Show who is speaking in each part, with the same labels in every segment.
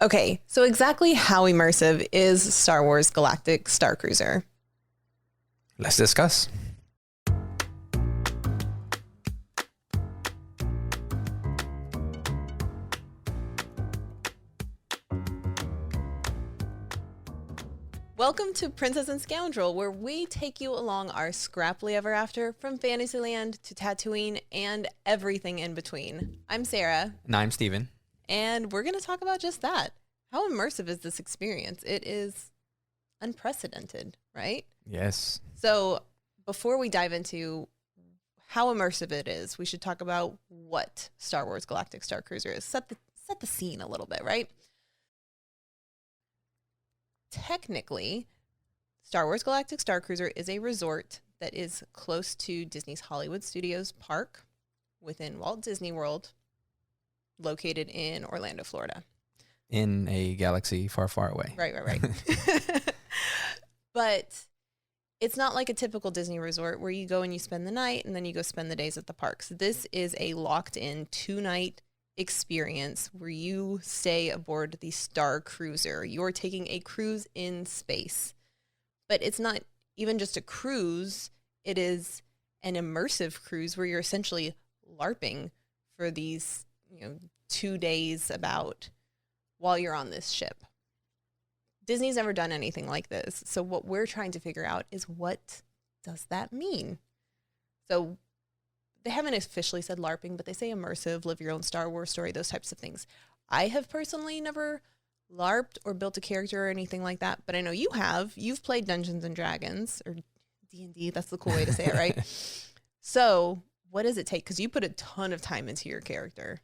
Speaker 1: Okay, so exactly how immersive is Star Wars Galactic Starcruiser?
Speaker 2: Let's discuss.
Speaker 1: Welcome to Princess and Scoundrel, where we take you along our scrappily ever after from Fantasyland to Tatooine and everything in between. I'm Sarah.
Speaker 2: And I'm Steven.
Speaker 1: And we're going to talk about just that. How immersive is this experience? It is unprecedented, right?
Speaker 2: Yes.
Speaker 1: So before we dive into how immersive it is, we should talk about what Star Wars Galactic Starcruiser is. Set the scene a little bit, right? Technically, Star Wars Galactic Starcruiser is a resort that is close to Disney's Hollywood Studios park within Walt Disney World, located in Orlando, Florida.
Speaker 2: In a galaxy far, far away.
Speaker 1: Right. But it's not like a typical Disney resort where you go and you spend the night and then you go spend the days at the parks. This is a locked-in 2-night experience where you stay aboard the Starcruiser. You're taking a cruise in space. But it's not even just a cruise. It is an immersive cruise where you're essentially LARPing for these, 2 days about while you're on this ship. Disney's never done anything like this. So what we're trying to figure out is, what does that mean? So they haven't officially said LARPing, but they say immersive, live your own Star Wars story, those types of things. I have personally never LARPed or built a character or anything like that, but I know you have. You've played Dungeons and Dragons, or D&D, that's the cool way to say it, right? So what does it take? Because you put a ton of time into your character.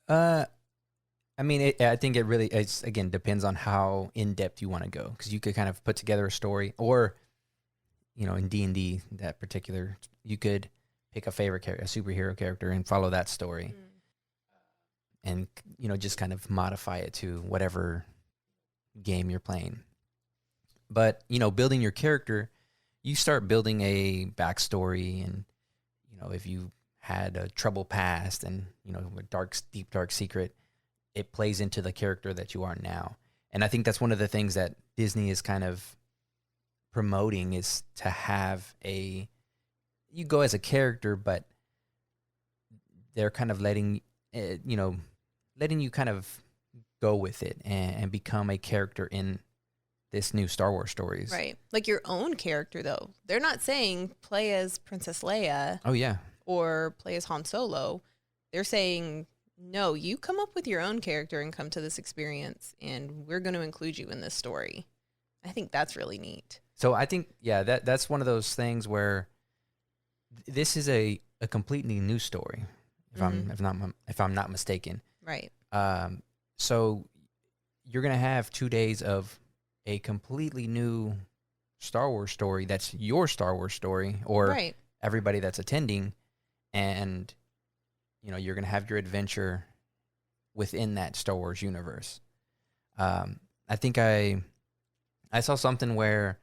Speaker 2: I think it really, again, depends on how in-depth you want to go. Because you could kind of put together a story, or, in D&D, that particular, you could pick a favorite character, a superhero character, and follow that story. And, just kind of modify it to whatever game you're playing. But, building your character, you start building a backstory, and, if you had a troubled past and, a deep, dark secret, it plays into the character that you are now. And I think that's one of the things that Disney is kind of promoting, is to have you go as a character, but they're kind of letting you kind of go with it and become a character in this new Star Wars stories.
Speaker 1: Right. Like your own character, though. They're not saying play as Princess Leia.
Speaker 2: Oh, yeah.
Speaker 1: Or play as Han Solo. They're saying, no, you come up with your own character and come to this experience, and we're going to include you in this story. I think that's really neat.
Speaker 2: So I think, that's one of those things where this is a completely new story, if I'm not mistaken.
Speaker 1: Right.
Speaker 2: So you're gonna have 2 days of a completely new Star Wars story. That's your Star Wars story, or everybody that's attending, and you're gonna have your adventure within that Star Wars universe. I think I saw something where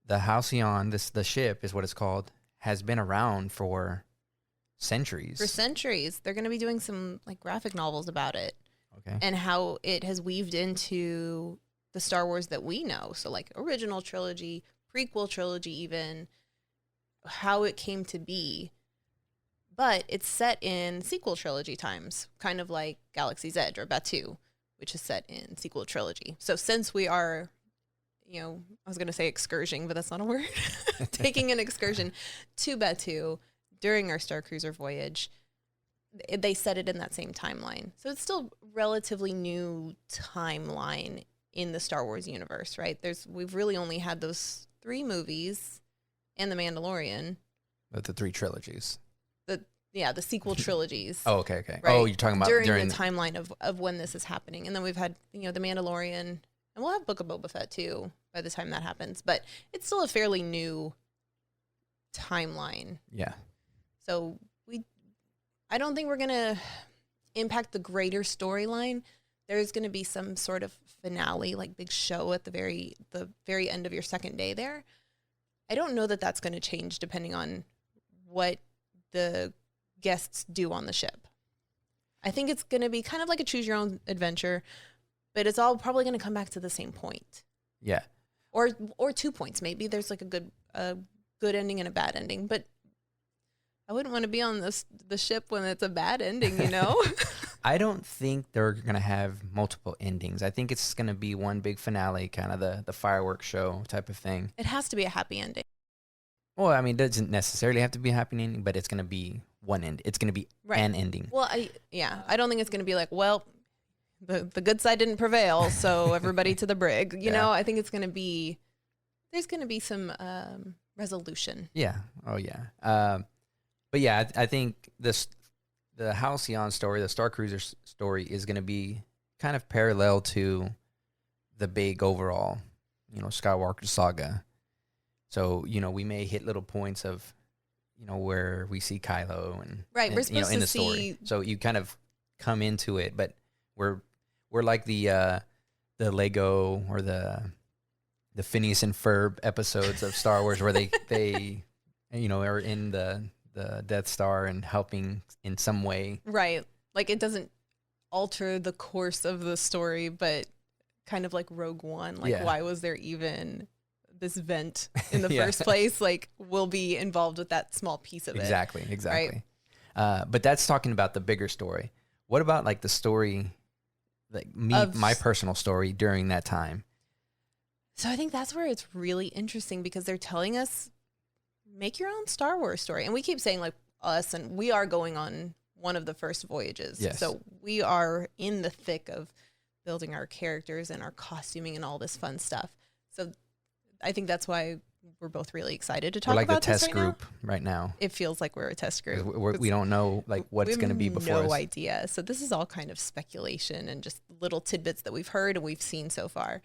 Speaker 2: the Halcyon, the ship is what it's called, has been around for centuries.
Speaker 1: They're going to be doing some graphic novels about it.
Speaker 2: Okay.
Speaker 1: And how it has weaved into the Star Wars that we know. So original trilogy, prequel trilogy, even how it came to be. But it's set in sequel trilogy times, kind of like Galaxy's Edge or Batuu, which is set in sequel trilogy. So since we are, I was going to say excursion, but that's not a word, taking an excursion to Batuu during our Starcruiser voyage, they set it in that same timeline. So it's still relatively new timeline in the Star Wars universe, right? We've really only had those 3 movies and The Mandalorian.
Speaker 2: But the 3 trilogies.
Speaker 1: The sequel trilogies.
Speaker 2: Oh, okay.
Speaker 1: Right?
Speaker 2: Oh, you're talking about
Speaker 1: during the timeline of when this is happening. And then we've had, The Mandalorian, and we'll have Book of Boba Fett too by the time that happens. But it's still a fairly new timeline.
Speaker 2: Yeah.
Speaker 1: So I don't think we're going to impact the greater storyline. There's going to be some sort of finale, big show at the very end of your second day there. I don't know that that's going to change depending on what the guests do on the ship. I think it's going to be kind of like a choose your own adventure, but it's all probably going to come back to the same point.
Speaker 2: Yeah.
Speaker 1: Or 2 points. Maybe there's like a good ending and a bad ending, but I wouldn't want to be on the ship when it's a bad ending, you know?
Speaker 2: I don't think they're going to have multiple endings. I think it's going to be one big finale, kind of the fireworks show type of thing.
Speaker 1: It has to be a happy ending.
Speaker 2: Well, I mean, it doesn't necessarily have to be a happy ending, but it's going to be one end. It's going to be an ending.
Speaker 1: Well, I don't think it's going to be like, well, the good side didn't prevail, so everybody to the brig. You know, I think it's going to be, there's going to be some resolution.
Speaker 2: Yeah. Oh, yeah. But yeah, I think the Halcyon story, the Starcruiser story, is going to be kind of parallel to the big overall, Skywalker saga. So, we may hit little points of, where we see Kylo and
Speaker 1: we're supposed
Speaker 2: in
Speaker 1: to
Speaker 2: the
Speaker 1: see
Speaker 2: story. So you kind of come into it, but we're like the Lego or the Phineas and Ferb episodes of Star Wars where they are in the Death Star and helping in some way.
Speaker 1: Right. Like it doesn't alter the course of the story, but kind of like Rogue One. Like why was there even this vent in the first place? Like we'll be involved with that small piece of it.
Speaker 2: Exactly.
Speaker 1: Right?
Speaker 2: But that's talking about the bigger story. What about like the story, like my personal story during that time?
Speaker 1: So I think that's where it's really interesting because they're telling us, make your own Star Wars story. And we keep saying like us, and we are going on one of the first voyages.
Speaker 2: Yes.
Speaker 1: So we are in the thick of building our characters and our costuming and all this fun stuff. So I think that's why we're both really excited to talk
Speaker 2: we're like
Speaker 1: about
Speaker 2: the
Speaker 1: this
Speaker 2: test group right now.
Speaker 1: It feels like we're a test group.
Speaker 2: We don't know like what it's going to be before
Speaker 1: no
Speaker 2: us.
Speaker 1: idea. So this is all kind of speculation and just little tidbits that we've heard and we've seen so far.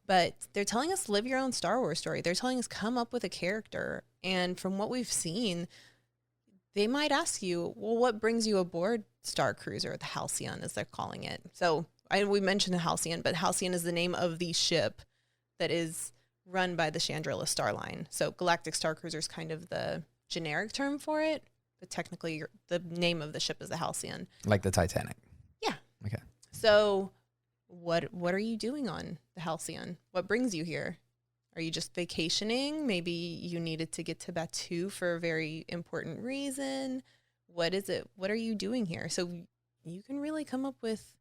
Speaker 1: But they're telling us live your own Star Wars story. They're telling us come up with a character. And from what we've seen, they might ask you, well, what brings you aboard Starcruiser, the Halcyon, as they're calling it. So we mentioned the Halcyon, but Halcyon is the name of the ship that is run by the Chandrila Star Line. So Galactic Starcruiser is kind of the generic term for it, but technically the name of the ship is the Halcyon.
Speaker 2: Like the Titanic.
Speaker 1: Yeah.
Speaker 2: Okay.
Speaker 1: So what are you doing on the Halcyon? What brings you here? Are you just vacationing? Maybe you needed to get to Batuu for a very important reason. What is it? What are you doing here? So you can really come up with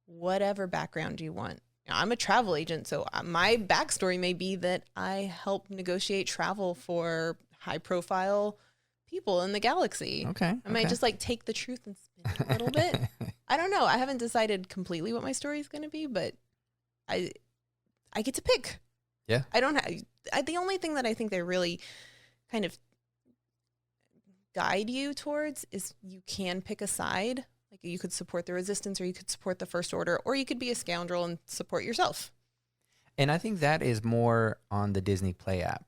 Speaker 1: whatever background you want. Now, I'm a travel agent, so my backstory may be that I help negotiate travel for high-profile people in the galaxy.
Speaker 2: Okay.
Speaker 1: I might just like take the truth and spin it a little bit. I don't know. I haven't decided completely what my story is going to be, but I get to pick.
Speaker 2: Yeah.
Speaker 1: I don't have the only thing that I think they really kind of guide you towards is you can pick a side. Like you could support the Resistance or you could support the First Order or you could be a scoundrel and support yourself.
Speaker 2: And I think that is more on the Disney Play app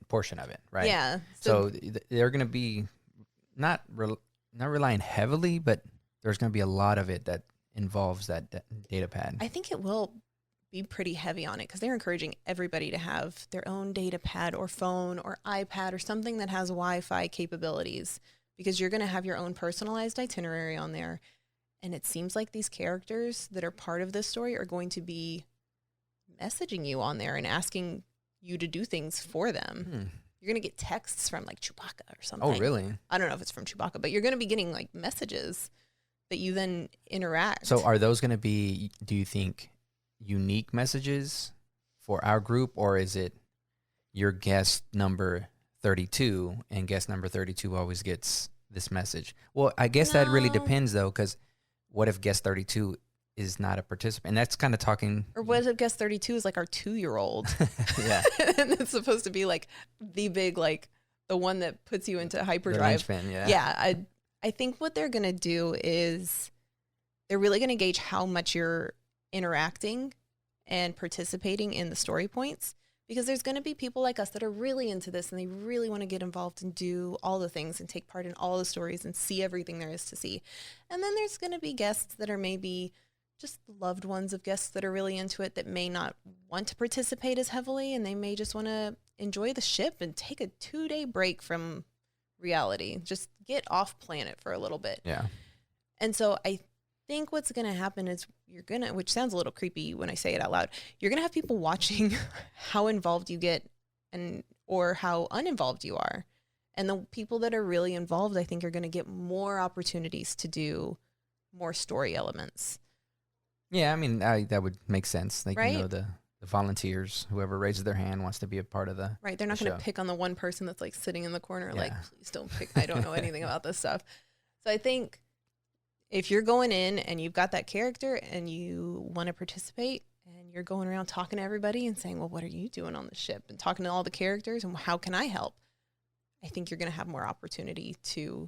Speaker 2: portion of it, right?
Speaker 1: Yeah.
Speaker 2: So they're going to be not relying heavily, but there's going to be a lot of it that involves that data pad.
Speaker 1: I think it will be pretty heavy on it because they're encouraging everybody to have their own data pad or phone or iPad or something that has Wi-Fi capabilities because you're going to have your own personalized itinerary on there. And it seems like these characters that are part of this story are going to be messaging you on there and asking you to do things for them. You're going to get texts from like Chewbacca or something.
Speaker 2: Oh, really?
Speaker 1: I don't know if it's from Chewbacca, but you're going to be getting like messages that you then interact.
Speaker 2: So are those going to be, do you think, unique messages for our group, or is it your guest number 32 and guest number 32 always gets this message? Well, I guess that really depends though, because what if guest 32 is not a participant? And that's kind of talking.
Speaker 1: Or what if guest 32 is like our 2-year-old?
Speaker 2: Yeah.
Speaker 1: And it's supposed to be like the big, like the one that puts you into hyperdrive. Yeah. I think what they're going to do is they're really going to gauge how much you're interacting and participating in the story points, because there's going to be people like us that are really into this and they really want to get involved and do all the things and take part in all the stories and see everything there is to see. And then there's going to be guests that are maybe just loved ones of guests that are really into it that may not want to participate as heavily, and they may just want to enjoy the ship and take a 2-day break from reality. Just get off planet for a little bit.
Speaker 2: Yeah.
Speaker 1: And so think what's going to happen is which sounds a little creepy when I say it out loud, you're going to have people watching how involved you get or how uninvolved you are. And the people that are really involved, I think, are going to get more opportunities to do more story elements.
Speaker 2: Yeah, I mean, that would make sense. Like,
Speaker 1: right?
Speaker 2: the volunteers, whoever raises their hand wants to be a part of the
Speaker 1: Right. They're not going to pick on the one person that's like sitting in the corner, like, please don't pick. I don't know anything about this stuff. So I think if you're going in and you've got that character and you want to participate and you're going around talking to everybody and saying, well, what are you doing on the ship? And talking to all the characters and how can I help? I think you're going to have more opportunity to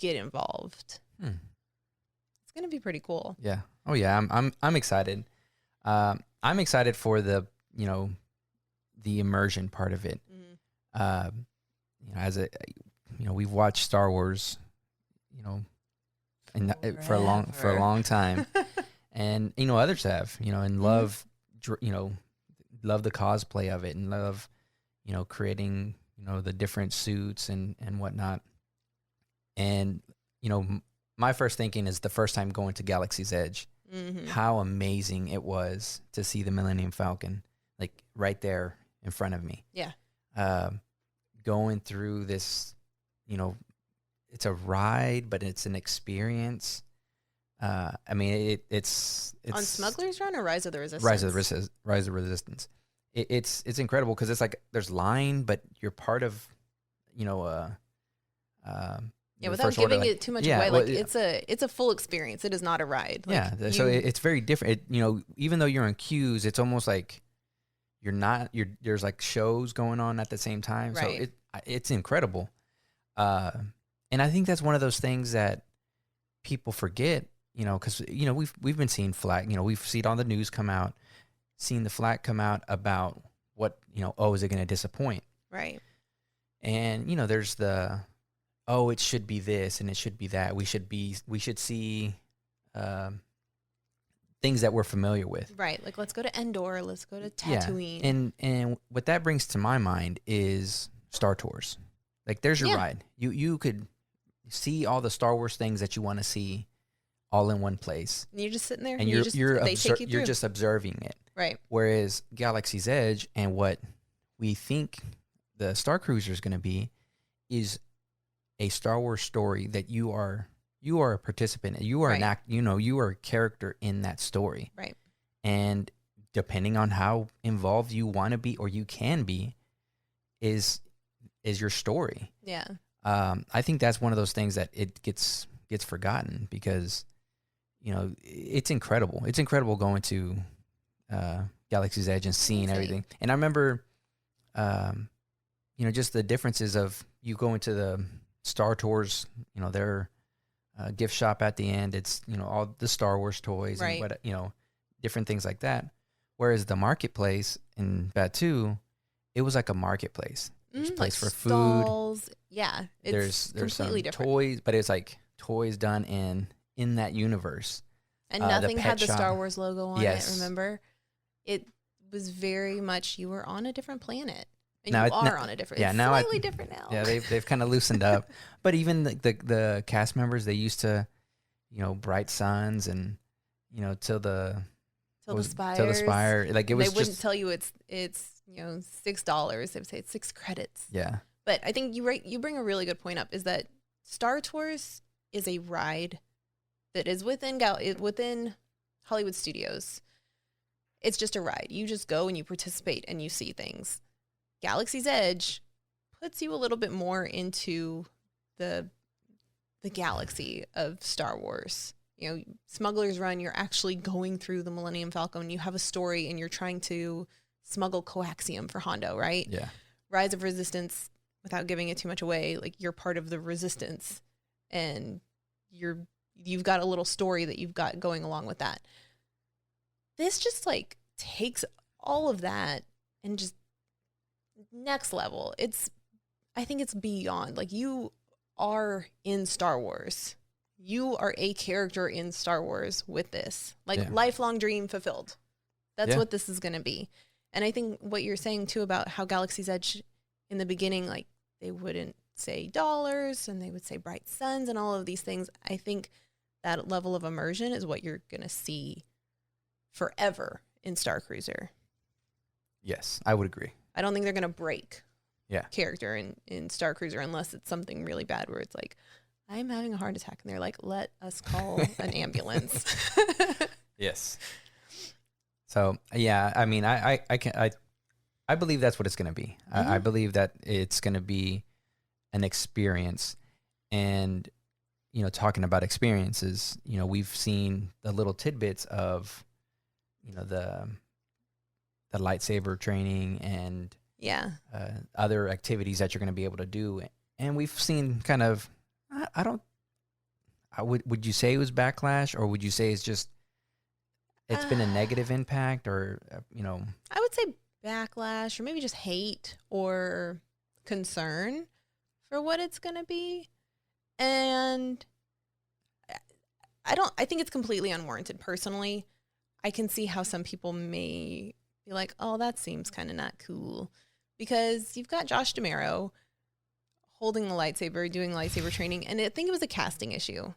Speaker 1: get involved. It's going to be pretty cool.
Speaker 2: Yeah. Oh yeah. I'm excited. I'm excited for the immersion part of it. As we've watched Star Wars, and for a long time, and others have, and love the cosplay of it, and love, creating, the different suits and whatnot. And my first thinking is the first time going to Galaxy's Edge. How amazing it was to see the Millennium Falcon, like right there in front of me.
Speaker 1: Yeah.
Speaker 2: Going through this, it's a ride, but it's an experience. I mean, it's
Speaker 1: on Smuggler's Run or Rise of the Resistance?
Speaker 2: Rise of Resistance. It's incredible because it's like there's line, but you're part of,
Speaker 1: without giving it too much away, it's a full experience. It is not a ride. Like,
Speaker 2: so it's very different. Even though you're on queues, it's almost like there's like shows going on at the same time.
Speaker 1: Right.
Speaker 2: So it's incredible. And I think that's one of those things that people forget, because we've been seeing flack. We've seen all the news come out, seen the flack come out about what is it going to disappoint?
Speaker 1: Right.
Speaker 2: And there's it should be this and it should be that. We should see things that we're familiar with.
Speaker 1: Right. Like, let's go to Endor. Let's go to Tatooine.
Speaker 2: Yeah. And what that brings to my mind is Star Tours. Like, there's your ride. You could see all the Star Wars things that you want to see all in one place.
Speaker 1: And you're just sitting there.
Speaker 2: And you're just observing it.
Speaker 1: Right.
Speaker 2: Whereas Galaxy's Edge and what we think the Starcruiser is going to be is a Star Wars story that you are a participant. You are an act. You are a character in that story.
Speaker 1: Right.
Speaker 2: And depending on how involved you want to be or you can be, is your story.
Speaker 1: Yeah.
Speaker 2: I think that's one of those things that it gets forgotten because, it's incredible. It's incredible going to Galaxy's Edge and seeing everything. And I remember, just the differences of you going to the Star Tours, their gift shop at the end. It's, all the Star Wars toys and what, different things like that. Whereas the marketplace in Batu, it was like a marketplace. There's a place for
Speaker 1: stalls.
Speaker 2: food.
Speaker 1: Yeah.
Speaker 2: There's some
Speaker 1: different
Speaker 2: toys, but it's like toys done in that universe.
Speaker 1: And nothing had the
Speaker 2: shop.
Speaker 1: Star Wars logo on
Speaker 2: Yes.
Speaker 1: it, remember? It was very much, you were on a different planet. And
Speaker 2: Now
Speaker 1: you are on a different, it's slightly different now.
Speaker 2: Yeah, they've kind of loosened up. But even the cast members, they used to, Bright Suns and, till the Spire. Like, it was
Speaker 1: they wouldn't tell you it's $6. They would say it's 6 credits.
Speaker 2: Yeah.
Speaker 1: But I think you bring a really good point up, is that Star Tours is a ride that is within Hollywood Studios. It's just a ride. You just go and you participate and you see things. Galaxy's Edge puts you a little bit more into the galaxy of Star Wars. Smuggler's Run, you're actually going through the Millennium Falcon. You have a story and you're trying to smuggle coaxium for Hondo, right?
Speaker 2: Yeah.
Speaker 1: Rise of Resistance, without giving it too much away, like, you're part of the Resistance and you've got a little story that you've got going along with that. This just like takes all of that and just next level. I think it's beyond. Like, you are in Star Wars. You are a character in Star Wars with this. Like, lifelong dream fulfilled. That's what this is going to be. And I think what you're saying too about how Galaxy's Edge in the beginning, like, they wouldn't say dollars and they would say bright suns and all of these things. I think that level of immersion is what you're going to see forever in Starcruiser.
Speaker 2: Yes, I would agree.
Speaker 1: I don't think they're going to break
Speaker 2: Yeah.
Speaker 1: character in Starcruiser unless it's something really bad where it's like, I'm having a heart attack. And they're like, let us call an ambulance.
Speaker 2: Yes. So, yeah, I mean, I believe that's what it's going to be. I believe that it's going to be an experience. And, you know, talking about experiences, you know, we've seen the little tidbits of, you know, the lightsaber training and other activities that you're going to be able to do. And we've seen kind of, would you say it was backlash, or would you say it's been a negative impact, or, you know?
Speaker 1: I would say backlash, or maybe just hate or concern for what it's going to be. And I think it's completely unwarranted. Personally, I can see how some people may be like, oh, that seems kind of not cool, because you've got Josh DeMero holding the lightsaber, doing lightsaber training. And I think it was a casting issue.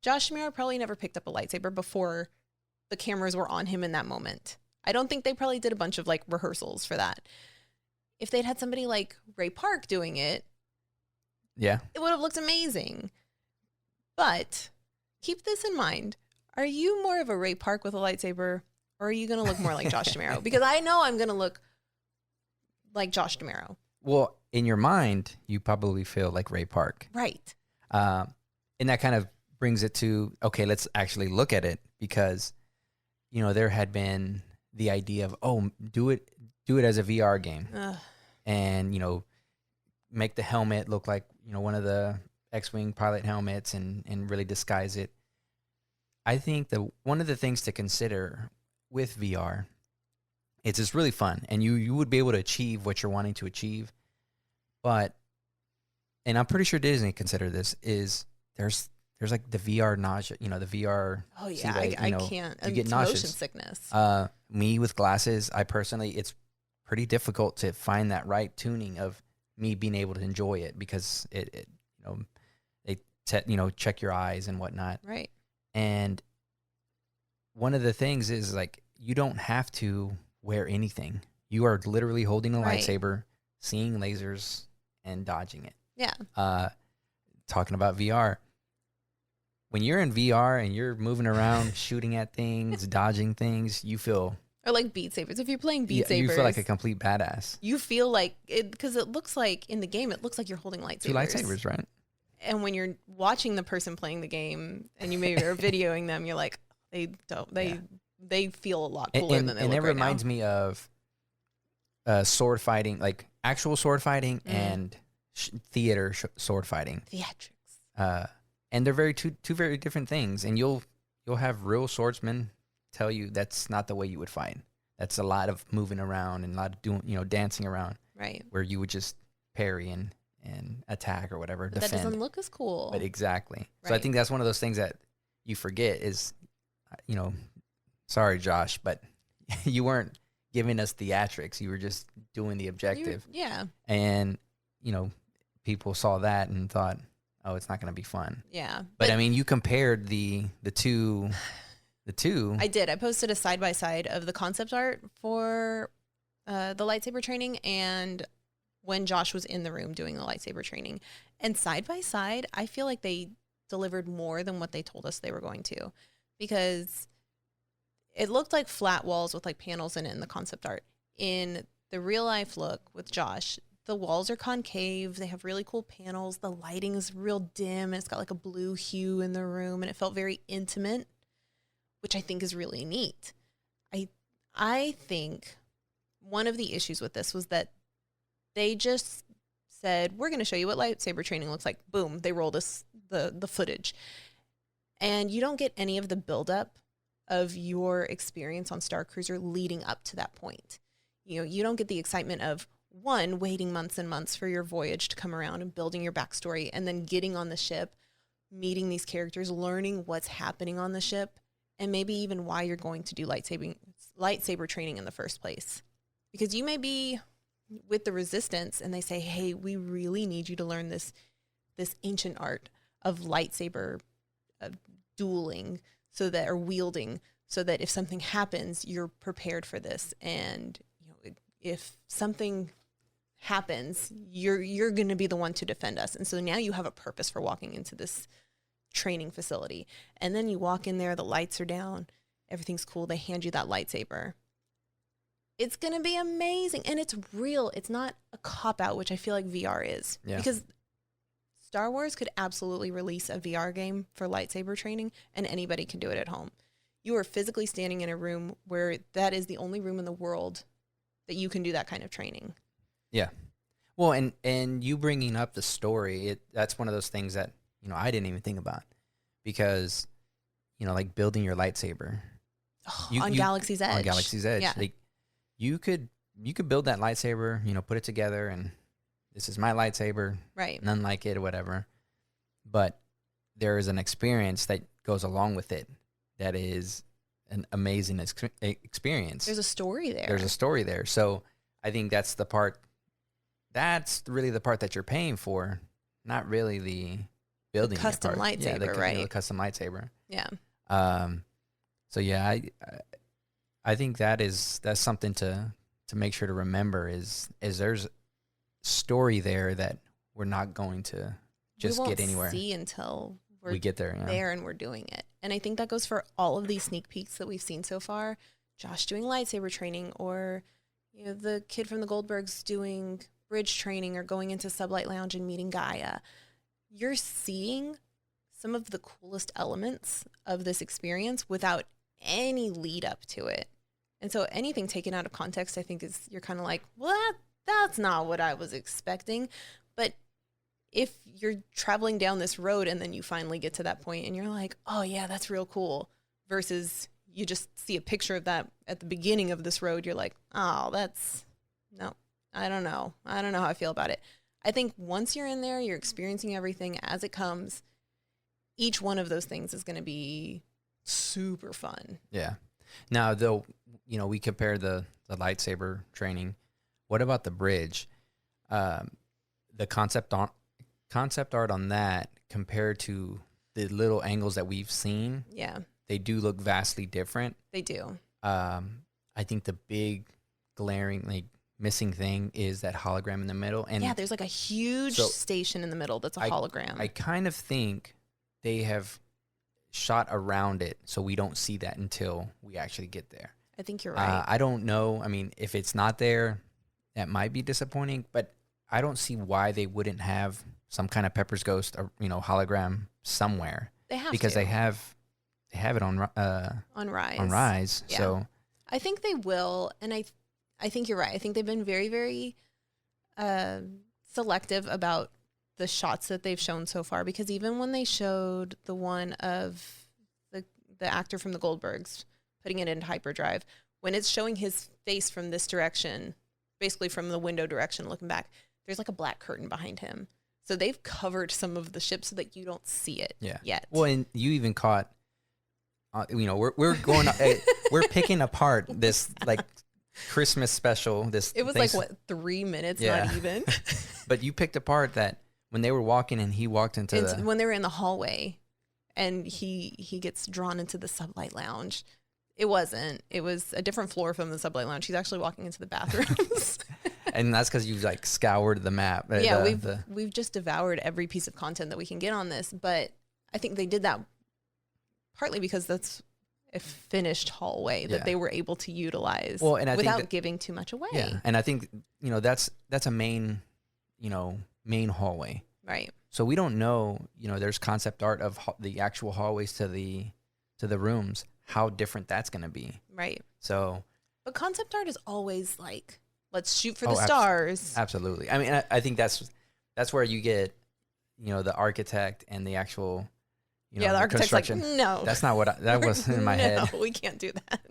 Speaker 1: Josh DeMero probably never picked up a lightsaber before the cameras were on him in that moment. I don't think they probably did a bunch of like rehearsals for that. If they'd had somebody like Ray Park doing it,
Speaker 2: yeah,
Speaker 1: it would have looked amazing. But keep this in mind. Are you more of a Ray Park with a lightsaber, or are you going to look more like Josh DeMero? Because I know I'm going to look like Josh DeMero.
Speaker 2: Well, in your mind, you probably feel like Ray Park.
Speaker 1: Right.
Speaker 2: And that kind of brings it to, okay, let's actually look at it, because, you know, there had been the idea of, oh, do it as a VR game. And, you know, make the helmet look like, you know, one of the X-Wing pilot helmets and really disguise it. I think one of the things to consider with VR, it's just really fun, and you would be able to achieve what you're wanting to achieve. But, and I'm pretty sure Disney consider this, is there's like the VR nausea, you know, the VR.
Speaker 1: Oh yeah, I can't.
Speaker 2: You get nauseous.
Speaker 1: Motion sickness.
Speaker 2: Me with glasses, I personally, it's pretty difficult to find that right tuning of me being able to enjoy it, because it you know, they check your eyes and whatnot.
Speaker 1: Right.
Speaker 2: And one of the things is, like, you don't have to wear anything. You are literally holding a lightsaber, seeing lasers, and dodging it.
Speaker 1: Yeah.
Speaker 2: Talking about VR. When you're in VR and you're moving around, shooting at things, dodging things, you feel...
Speaker 1: Or like Beat Sabers. If you're playing Beat Sabers...
Speaker 2: You feel like a complete badass.
Speaker 1: You feel like... Because it looks like, in the game, it looks like you're holding lightsabers.
Speaker 2: 2 lightsabers, right?
Speaker 1: And when you're watching the person playing the game, and you maybe are videoing them, you're like, they feel a lot cooler than they look
Speaker 2: And it
Speaker 1: right
Speaker 2: reminds
Speaker 1: now.
Speaker 2: me of sword fighting, like actual sword fighting and theater sword fighting.
Speaker 1: Theatrics.
Speaker 2: And they're two very different things. And you'll have real swordsmen tell you that's not the way you would fight. That's a lot of moving around and a lot of doing, you know, dancing around.
Speaker 1: Right.
Speaker 2: Where you would just parry and attack or whatever.
Speaker 1: But
Speaker 2: defend.
Speaker 1: that doesn't look as cool.
Speaker 2: But exactly.
Speaker 1: Right.
Speaker 2: So I think that's one of those things that you forget is, you know, sorry, Josh, but you weren't giving us theatrics. You were just doing the objective.
Speaker 1: Yeah.
Speaker 2: And, you know, people saw that and thought, oh, it's not going to be fun.
Speaker 1: Yeah.
Speaker 2: But I mean, you compared the two.
Speaker 1: I did. I posted a side-by-side of the concept art for the lightsaber training and when Josh was in the room doing the lightsaber training. And side-by-side, I feel like they delivered more than what they told us they were going to, because it looked like flat walls with like panels in it in the concept art. In the real life look with Josh, the walls are concave. They have really cool panels. The lighting is real dim. And it's got like a blue hue in the room, and it felt very intimate, which I think is really neat. I think one of the issues with this was that they just said, we're going to show you what lightsaber training looks like. Boom, they rolled us the footage. And you don't get any of the buildup of your experience on Starcruiser leading up to that point. You know, you don't get the excitement of, one, waiting months and months for your voyage to come around and building your backstory, and then getting on the ship, meeting these characters, learning what's happening on the ship, and maybe even why you're going to do lightsaber training in the first place. Because you may be with the Resistance and they say, hey, we really need you to learn this ancient art of lightsaber dueling or wielding, so that if something happens, you're prepared for this. And if something happens, you're going to be the one to defend us. And so now you have a purpose for walking into this training facility. And then you walk in there, the lights are down, everything's cool. They hand you that lightsaber. It's going to be amazing. And it's real. It's not a cop-out, which I feel like VR is.
Speaker 2: Yeah.
Speaker 1: Because Star Wars could absolutely release a VR game for lightsaber training, and anybody can do it at home. You are physically standing in a room where that is the only room in the world that you can do that kind of training.
Speaker 2: Yeah. Well, and you bringing up the story, that's one of those things that, I didn't even think about, because, like building your lightsaber.
Speaker 1: On Galaxy's Edge.
Speaker 2: On Galaxy's Edge.
Speaker 1: Yeah.
Speaker 2: Like, you could build that lightsaber, put it together, and this is my lightsaber.
Speaker 1: Right.
Speaker 2: None like it or whatever. But there is an experience that goes along with it that is an amazing experience.
Speaker 1: There's a story there.
Speaker 2: There's a story there. So I think that's really the part that you're paying for, not really the building
Speaker 1: the custom
Speaker 2: part.
Speaker 1: lightsaber, right?
Speaker 2: The custom lightsaber.
Speaker 1: Yeah.
Speaker 2: So yeah, I think that's something to make sure to remember is there's story there that we're not going to just get anywhere.
Speaker 1: We won't see until
Speaker 2: we get there. Yeah.
Speaker 1: There and we're doing it. And I think that goes for all of these sneak peeks that we've seen so far. Josh doing lightsaber training, or the kid from the Goldbergs doing bridge training, or going into Sublight Lounge and meeting Gaia. You're seeing some of the coolest elements of this experience without any lead up to it. And so anything taken out of context, I think you're kind of like, well, that's not what I was expecting. But if you're traveling down this road and then you finally get to that point and you're like, oh yeah, that's real cool, versus you just see a picture of that at the beginning of this road, you're like, oh, no, I don't know how I feel about it. I think once you're in there, you're experiencing everything as it comes. Each one of those things is going to be super fun.
Speaker 2: Yeah. Now, though, we compare the lightsaber training. What about the bridge? The concept art on that compared to the little angles that we've seen,
Speaker 1: yeah,
Speaker 2: they do look vastly different.
Speaker 1: They do.
Speaker 2: I think the big glaring missing thing is that hologram in the middle. And
Speaker 1: yeah, there's like a huge station in the middle that's a hologram.
Speaker 2: I kind of think they have shot around it so we don't see that until we actually get there.
Speaker 1: I think you're right.
Speaker 2: I don't know. I mean, if it's not there, that might be disappointing, but I don't see why they wouldn't have some kind of Pepper's Ghost or, hologram somewhere.
Speaker 1: They have
Speaker 2: because
Speaker 1: to.
Speaker 2: they have it on
Speaker 1: Rise.
Speaker 2: On Rise.
Speaker 1: Yeah.
Speaker 2: So
Speaker 1: I think they will, and I think you're right. I think they've been very, very selective about the shots that they've shown so far, because even when they showed the one of the actor from the Goldbergs putting it into hyperdrive, when it's showing his face from this direction, basically from the window direction looking back, there's like a black curtain behind him. So they've covered some of the ship so that you don't see it yet.
Speaker 2: Well, and you even caught, we're going, we're picking apart this Christmas special.
Speaker 1: It was 3 minutes, not even.
Speaker 2: But you picked apart that when they were walking and he walked into
Speaker 1: when they were in the hallway and he gets drawn into the Sublight Lounge. It was a different floor from the Sublight Lounge. He's actually walking into the bathrooms.
Speaker 2: And that's because you scoured the map.
Speaker 1: Yeah, we've just devoured every piece of content that we can get on this. But I think they did that partly because that's a finished hallway that they were able to utilize without giving too much away.
Speaker 2: Yeah, and I think that's a main hallway.
Speaker 1: Right.
Speaker 2: So we don't know. There's concept art of the actual hallways to the rooms. How different that's going to be.
Speaker 1: Right.
Speaker 2: So.
Speaker 1: But concept art is always let's shoot for the stars.
Speaker 2: Absolutely. I mean, I think that's where you get, the architect and the actual,
Speaker 1: the architect's
Speaker 2: construction.
Speaker 1: No.
Speaker 2: That's not what that was in my head.
Speaker 1: No, we can't do that.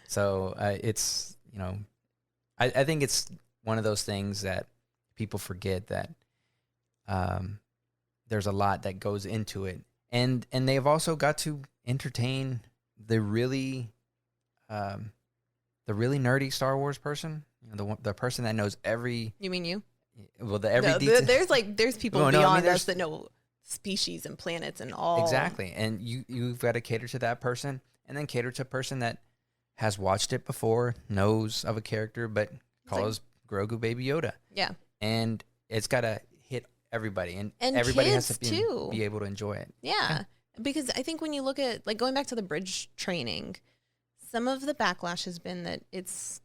Speaker 2: So it's, I think it's one of those things that people forget that there's a lot that goes into it. And they've also got to entertain the really nerdy Star Wars person, the person that knows every.
Speaker 1: You mean you?
Speaker 2: Well, detail.
Speaker 1: There's people beyond us that know species and planets and all.
Speaker 2: Exactly. And you've got to cater to that person, and then cater to a person that has watched it before, knows of a character, but calls Grogu Baby Yoda.
Speaker 1: Yeah.
Speaker 2: And it's got to hit everybody, and
Speaker 1: And
Speaker 2: everybody
Speaker 1: kids
Speaker 2: has to
Speaker 1: too.
Speaker 2: be able to enjoy it.
Speaker 1: Yeah. Because I think when you look at, like, going back to the bridge training, some of the backlash has been that it's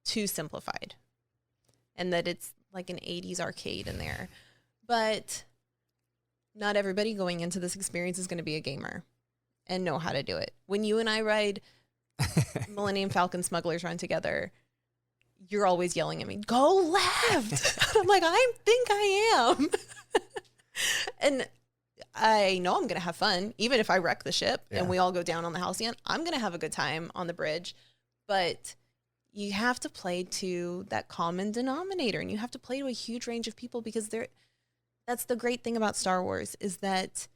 Speaker 1: too simplified and that it's like an 80s arcade in there. But not everybody going into this experience is going to be a gamer and know how to do it. When you and I ride Millennium Falcon Smugglers Run together, you're always yelling at me, go left. I'm like, I think I am. And I know I'm going to have fun, even if I wreck the ship and we all go down on the Halcyon. I'm going to have a good time on the bridge. But you have to play to that common denominator, and you have to play to a huge range of people, because that's the great thing about Star Wars, is that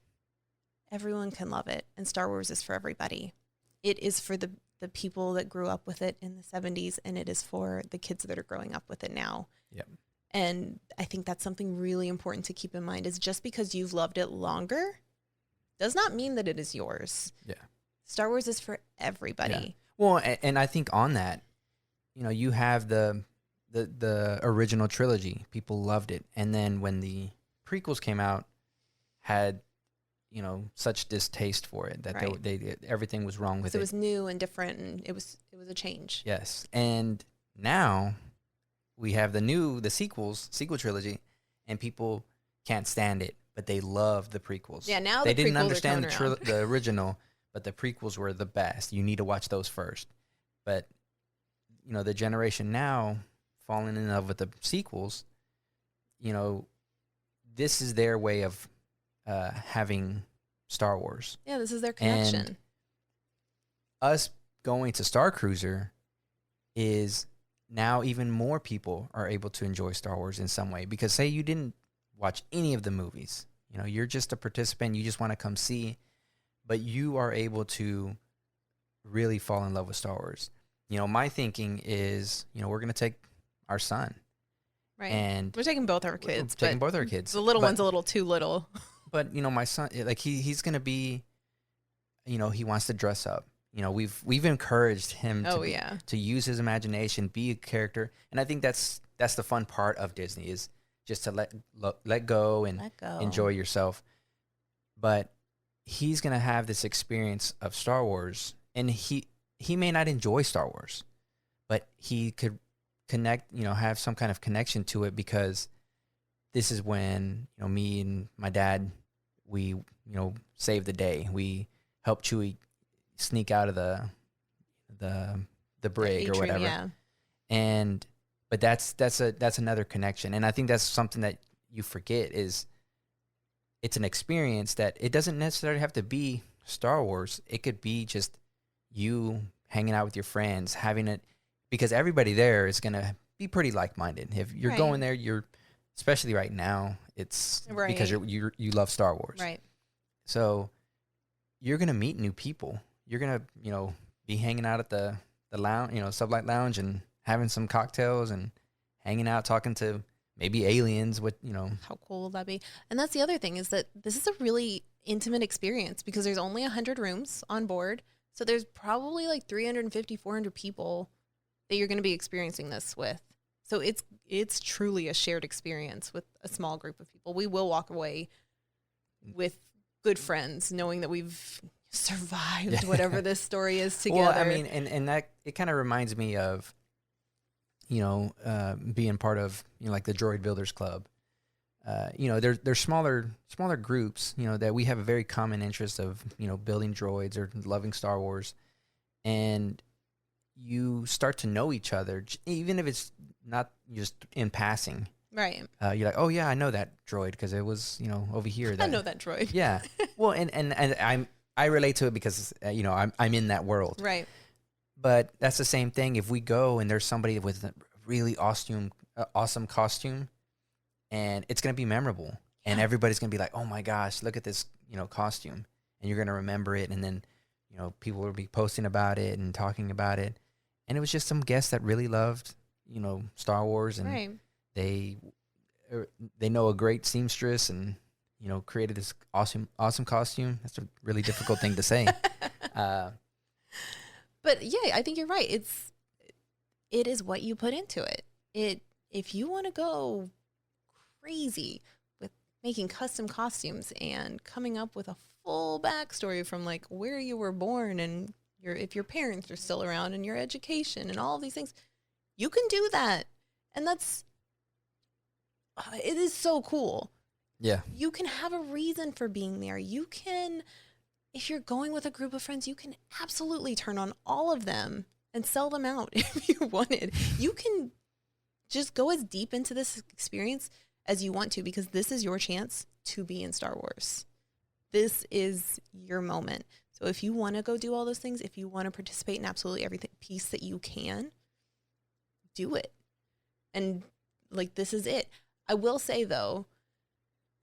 Speaker 1: everyone can love it, and Star Wars is for everybody. It is for the people that grew up with it in the 70s, and it is for the kids that are growing up with it now.
Speaker 2: Yep.
Speaker 1: And I think that's something really important to keep in mind, is just because you've loved it longer does not mean that it is yours.
Speaker 2: Yeah.
Speaker 1: Star Wars is for everybody.
Speaker 2: Yeah. Well, and I think on that, you know, you have the original trilogy. People loved it. And then when the prequels came out, had, you know, such distaste for it that they everything was wrong with it.
Speaker 1: It was new and different, and it was a change.
Speaker 2: Yes. And now we have the sequel trilogy, and people can't stand it, but they love the prequels.
Speaker 1: Yeah, now
Speaker 2: they
Speaker 1: the
Speaker 2: didn't
Speaker 1: prequels
Speaker 2: understand
Speaker 1: are coming
Speaker 2: the original, but the prequels were the best. You need to watch those first. But you know, the generation now falling in love with the sequels, you know, this is their way of having Star Wars.
Speaker 1: Yeah, this is their connection.
Speaker 2: And us going to Starcruiser is now even more people are able to enjoy Star Wars in some way. Because say you didn't watch any of the movies, you know, you're just a participant, you just want to come see, but you are able to really fall in love with Star Wars. You know, my thinking is, you know, we're going to take our son.
Speaker 1: Right.
Speaker 2: And
Speaker 1: we're taking both our kids.
Speaker 2: Taking both our kids.
Speaker 1: The little one's a little too little.
Speaker 2: But, you know, my son, like, he's going to be, you know, he wants to dress up. You know, we've encouraged him to use his imagination, be a character. And I think that's the fun part of Disney, is just to let go and enjoy yourself. But he's going to have this experience of Star Wars, and he may not enjoy Star Wars, but he could connect, you know, have some kind of connection to it, because this is when, you know, me and my dad, we, you know, saved the day. We helped Chewie sneak out of the brig
Speaker 1: atrium,
Speaker 2: or whatever.
Speaker 1: Yeah.
Speaker 2: But that's another connection. And I think that's something that you forget, is it's an experience that it doesn't necessarily have to be Star Wars. It could be just you hanging out with your friends, having it, because everybody there is going to be pretty like-minded. If you're going there, especially right now, it's because you love Star Wars.
Speaker 1: Right.
Speaker 2: So you're going to meet new people. You're going to, you know, be hanging out at the lounge, you know, Sublight Lounge, and having some cocktails and hanging out, talking to maybe aliens with, you know.
Speaker 1: How cool will that be? And that's the other thing, is that this is a really intimate experience, because there's only 100 rooms on board. So there's probably like 350, 400 people that you're going to be experiencing this with. So it's truly a shared experience with a small group of people. We will walk away with good friends, knowing that we've survived whatever this story is together.
Speaker 2: Well, I mean, and that, it kind of reminds me of, you know, being part of, you know, like the Droid Builders Club. You know, there's smaller groups, you know, that we have a very common interest of, you know, building droids or loving Star Wars, and you start to know each other, even if it's not just in passing.
Speaker 1: Right.
Speaker 2: You're like, oh yeah, I know that droid because it was, you know, over here.
Speaker 1: I know that droid.
Speaker 2: Yeah. Well, and I relate to it because you know, I'm in that world.
Speaker 1: Right.
Speaker 2: But that's the same thing. If we go and there's somebody with a really awesome costume, and it's gonna be memorable, and everybody's gonna be like, oh my gosh, look at this, you know, costume, and you're gonna remember it, and then, you know, people will be posting about it and talking about it, and it was just some guests that really loved, you know, Star Wars, and they know a great seamstress, and created this awesome costume. That's a really difficult thing to say.
Speaker 1: But yeah, I think you're right. It is what you put into it. If you want to go crazy with making custom costumes and coming up with a full backstory from like where you were born and if your parents are still around and your education and all of these things, you can do that. And it is so cool.
Speaker 2: Yeah.
Speaker 1: You can have a reason for being there. You can, if you're going with a group of friends, you can absolutely turn on all of them and sell them out if you wanted. You can just go as deep into this experience as you want to, because this is your chance to be in Star Wars. This is your moment. So if you want to go do all those things, if you want to participate in absolutely every piece that you can, do it. And like, this is it. I will say though,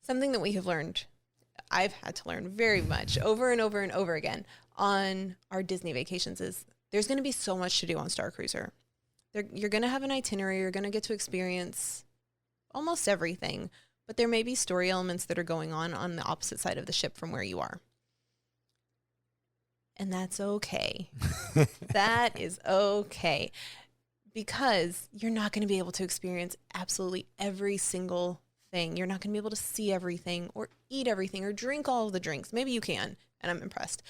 Speaker 1: something that we have learned, I've had to learn very much over and over and over again on our Disney vacations, is there's going to be so much to do on Starcruiser. You're going to have an itinerary. You're going to get to experience almost everything, but there may be story elements that are going on the opposite side of the ship from where you are. And that's okay. That is okay. Because you're not going to be able to experience absolutely every single thing. You're not going to be able to see everything or eat everything or drink all of the drinks. Maybe you can, and I'm impressed.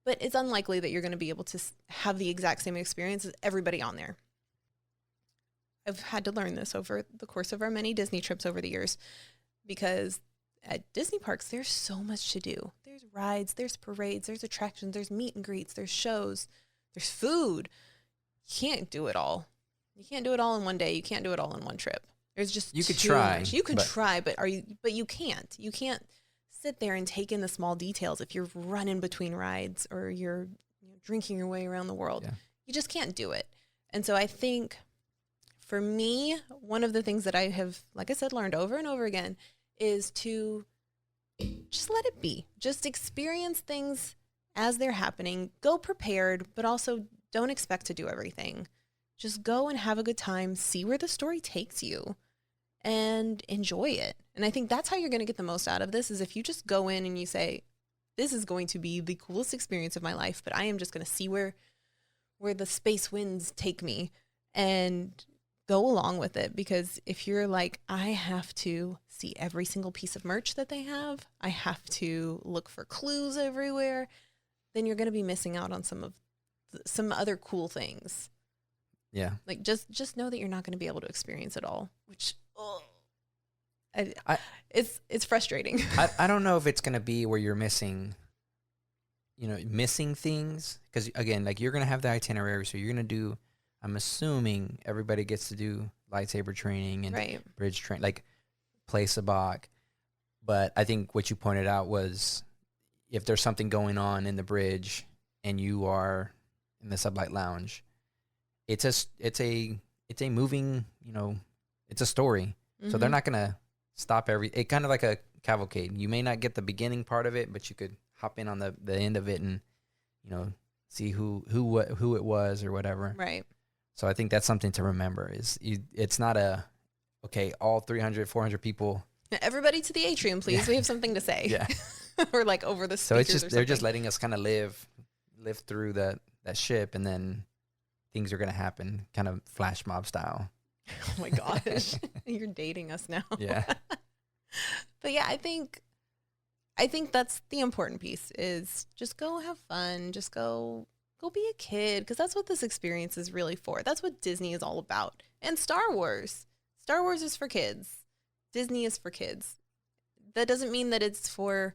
Speaker 1: But it's unlikely that you're going to be able to have the exact same experience as everybody on there. I've had to learn this over the course of our many Disney trips over the years, because at Disney parks, there's so much to do. There's rides, there's parades, there's attractions, there's meet and greets, there's shows, there's food. You can't do it all. You can't do it all in one day. You can't do it all in one trip. There's just
Speaker 2: you could try.
Speaker 1: Much. You can try, but you can't. You can't sit there and take in the small details if you're running between rides or you're drinking your way around the world. Yeah. You just can't do it. And so I think for me, one of the things that I have, like I said, learned over and over again is to just let it be. Just experience things as they're happening. Go prepared, but also don't expect to do everything. Just go and have a good time. See where the story takes you and enjoy it. And I think that's how you're going to get the most out of this, is if you just go in and you say, this is going to be the coolest experience of my life, but I am just going to see where the space winds take me and go along with it. Because if you're like, I have to see every single piece of merch that they have, I have to look for clues everywhere, then you're going to be missing out on some other cool things.
Speaker 2: Yeah.
Speaker 1: Like just know that you're not going to be able to experience it all, which it's frustrating.
Speaker 2: I don't know if it's going to be where you're missing things, because again, like, you're going to have the itinerary, so you're going to do, I'm assuming everybody gets to do lightsaber training and bridge train, like play sabacc. But I think what you pointed out was, if there's something going on in the bridge and you are in the sublight lounge, it's a moving, it's a story. Mm-hmm. So they're not gonna stop it kind of like a cavalcade. You may not get the beginning part of it, but you could hop in on the end of it and see who it was or whatever.
Speaker 1: Right.
Speaker 2: So I think that's something to remember, it's not all 300, 400 people.
Speaker 1: Everybody to the atrium, please. Yeah. We have something to say.
Speaker 2: Yeah.
Speaker 1: Or like over the
Speaker 2: speakers. So
Speaker 1: they're
Speaker 2: just letting us kind of live through that ship, and then things are going to happen kind of flash mob style.
Speaker 1: Oh my gosh. You're dating us now.
Speaker 2: Yeah.
Speaker 1: But yeah, I think that's the important piece, is just go have fun. Just go be a kid, because that's what this experience is really for. That's what Disney is all about. And Star Wars. Star Wars is for kids. Disney is for kids. That doesn't mean that it's for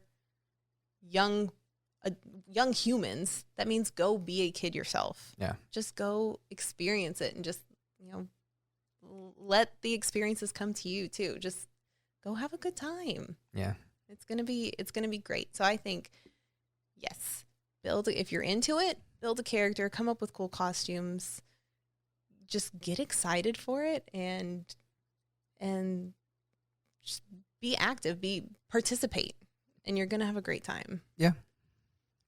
Speaker 1: young humans. That means go be a kid yourself.
Speaker 2: Yeah.
Speaker 1: Just go experience it, and just, let the experiences come to you too. Just go have a good time.
Speaker 2: Yeah.
Speaker 1: It's going to be great. So I think, yes, if you're into it, build a character, come up with cool costumes, just get excited for it, and just be active, participate, and you're going to have a great time.
Speaker 2: Yeah.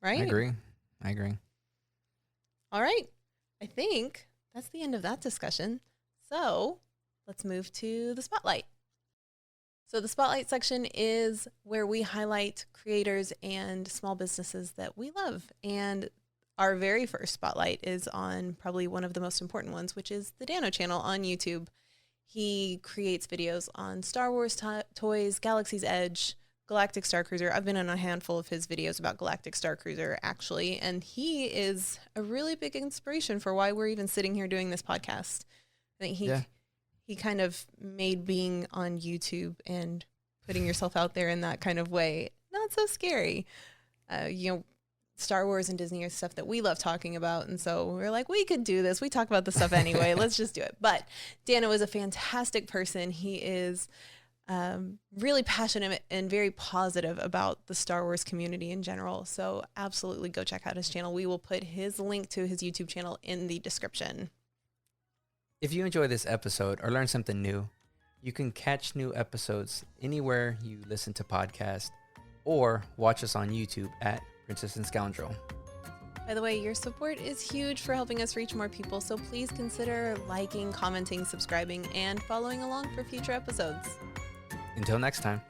Speaker 1: Right?
Speaker 2: I agree.
Speaker 1: All right. I think that's the end of that discussion. So let's move to the spotlight. So the spotlight section is where we highlight creators and small businesses that we love. And our very first spotlight is on probably one of the most important ones, which is the Dano channel on YouTube. He creates videos on Star Wars toys, Galaxy's Edge, Galactic Starcruiser. I've been in a handful of his videos about Galactic Starcruiser, actually, and he is a really big inspiration for why we're even sitting here doing this podcast. I think he kind of made being on YouTube and putting yourself out there in that kind of way not so scary. Star Wars and Disney are stuff that we love talking about, and so we're like, we could do this. We talk about this stuff anyway. Let's just do it. But Dano is a fantastic person. He is really passionate and very positive about the Star Wars community in general. So absolutely go check out his channel. We will put his link to his YouTube channel in the description.
Speaker 2: If you enjoy this episode or learn something new, you can catch new episodes anywhere you listen to podcasts or watch us on YouTube at Princess and Scoundrel.
Speaker 1: By the way, your support is huge for helping us reach more people, so please consider liking, commenting, subscribing, and following along for future episodes.
Speaker 2: Until next time.